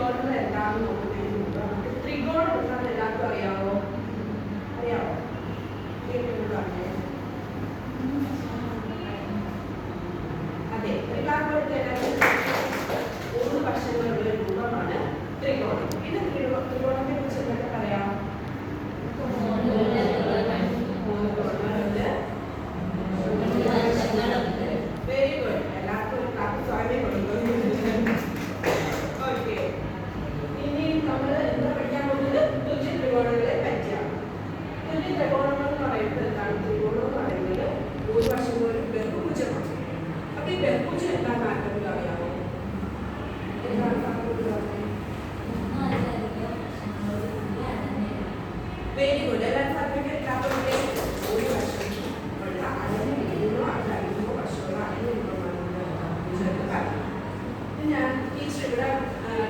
ത്രികോണങ്ങൾ എന്താണെന്ന് നോക്കുന്നതിന് മുമ്പ് നമുക്ക് ത്രികോണം എന്താണെന്ന് എല്ലാവർക്കും അറിയാമോ? അറിയാമോ? അതെ, ത്രികാകൃതിയുടെ മൂന്ന് വശങ്ങളുള്ള രൂപമാണ് ത്രികോണം. പിന്നെ ത്രികോണത്തെ കുറിച്ച് എന്തൊക്കെ പറയാം? Very good. എല്ലാവർക്കും ഒരു ക്ലാസ് സ്വാമി കൊടുക്കുന്നു. ഓക്കെ, ഇനി നമ്മൾ എന്താ പഠിക്കാൻ പോകുന്നത്? തുല്യ ത്രികോണങ്ങളെ പറ്റിയാണ്. തുല്യ ത്രികോണങ്ങൾ എന്ന് പറയുന്നത് എന്താണ്? ത്രികോണം എന്ന് പറയുന്നത് ഒരു വശം ഒരു ബഹുഭുജമാണ്. അപ്പൊ ഈ ബഹുഭുജം എന്താണ് ആർക്കെങ്കിലും അറിയാമോ? എന്താണ് വെരി ഗുഡ്. എല്ലാവരും സർട്ടിഫിക്കറ്റ് ഒരു വർഷം ഉള്ള അളവിലോ അതോ വർഷമുള്ള അളവിലുള്ള ഞാൻ ടീച്ചർ ഇവിടെ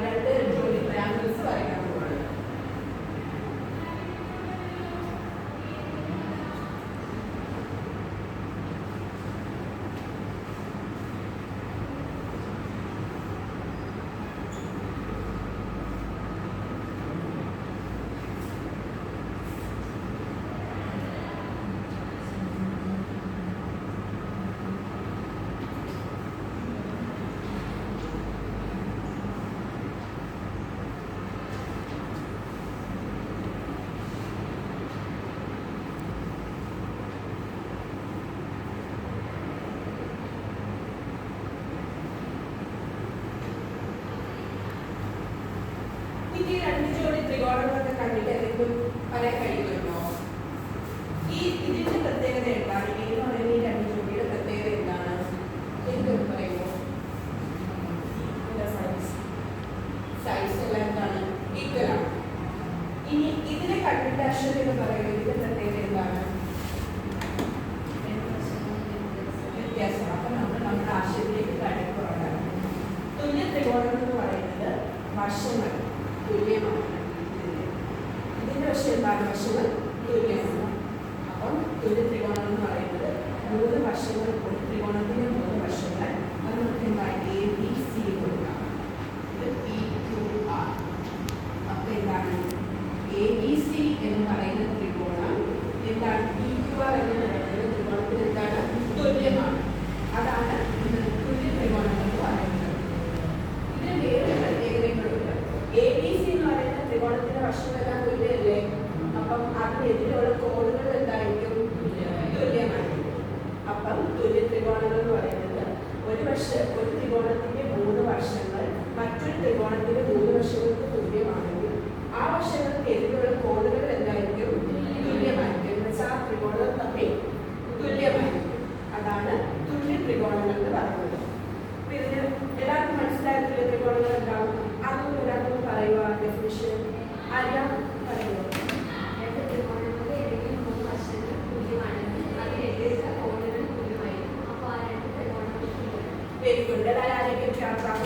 രണ്ട് ജോലി ട്രയാങ്കിൾസ് വരയ്ക്കാൻ പോവാണ്. ഈ രണ്ട് ജോഡി ത്രികോണങ്ങളൊക്കെ കണ്ടിട്ട് എന്തെങ്കിലും പറയാൻ കഴിയുമല്ലോ? ഇതിന്റെ പ്രത്യേകത എന്താണ്? എന്ന് പറയുന്ന ഈ രണ്ട് ജോഡിയുടെ പ്രത്യേകത എന്താണ്? എന്തൊക്കെ പറയുമോ? സൈസ് എല്ലാം എന്താണ്? ഈക്വൽ ആണ്. ഇനി ഇതിനെ കണ്ടിട്ട് അശ്വതി എന്ന് പറയുന്നത് ഇതിന്റെ പ്രത്യേകത എന്താണ്? വ്യത്യാസം. അപ്പൊ നമ്മുടെ ആശയത്തിലേക്ക് കടക്കുകയാണ്. തുല്യ ത്രികോണം എന്ന് പറയുന്നത് വശങ്ങൾ തുല്യമാണ്. ഇതിന്റെ വശം എന്താണ്? വശങ്ങൾ തുല്യമാണ്. അപ്പം തുല്യ ത്രികോണം എന്ന് പറയുന്നത് മൂന്ന് വശങ്ങൾ, ഒരു ത്രികോണത്തിന്റെ മൂന്ന് വശങ്ങൾ. അത് നമുക്ക് എന്താണ്? എ ബി സി കൊടുക്കാം. ഇത് പി ക്യു ആർ. അപ്പൊ എന്താണ്? എ ബി സി എന്ന് പറയുന്ന ത്രികോണം എന്താണ്? പി ക്യു ആർ എന്ന് പറയുന്നത് ത്രികോണത്തിന് എന്താണ്? തുല്യമാണ്. അതാണ് തുല്യ ത്രികോണം എന്ന് പറയുന്നത്. ഇതിന് വേറെ പ്രത്യേകതകളുണ്ട്. എ ബി സി എന്ന് പറയുന്ന ത്രികോണത്തിന്റെ വശങ്ങളെല്ലാം തുല്യമല്ലേ? അപ്പം അതിനെതിരെയുള്ള കോണുകൾ എന്തായിരിക്കും? തുല്യമായിരിക്കും. അപ്പം തുല്യ ത്രികോണങ്ങൾ എന്ന് പറയുന്നത് ഒരു ത്രികോണത്തിന്റെ മൂന്ന് വശങ്ങൾ മറ്റൊരു ത്രികോണത്തിന്റെ മൂന്ന് വശങ്ങൾക്ക് തുല്യമാണെങ്കിൽ ആ വശങ്ങൾക്ക് എതിരെയുള്ള കോണുകൾ എന്തായിരിക്കും? തുല്യമായിരിക്കും. എന്ന് വെച്ചാൽ ആ ത്രികോണങ്ങൾ തമ്മിൽ തുല്യമായിരിക്കും. അതാണ് തുല്യ ത്രികോണങ്ങൾ എന്ന് പറയുന്നത്. അപ്പൊ ഇതിന് എല്ലാവർക്കും മനസ്സിലായ തുല്യ ത്രികോണങ്ങൾ എന്താവും? അതൊന്നും ഒരാൾക്കൊന്നും പറയുക. ഡെഫിനിഷൻ അറിയാം, പറയുമോ? രണ്ട് ത്രികോണങ്ങളുടെ ഏതെങ്കിലും മൂന്ന് വശങ്ങൾ തുല്യമാണെങ്കിൽ അതിനെതിരെയുള്ള കോണുകൾ തുല്യമായിരിക്കും. അപ്പോൾ ആ രണ്ട് ത്രികോണങ്ങൾ തുല്യമാണ്. Very good. എല്ലാവരും ആരെങ്കിലും ചേർത്താൽ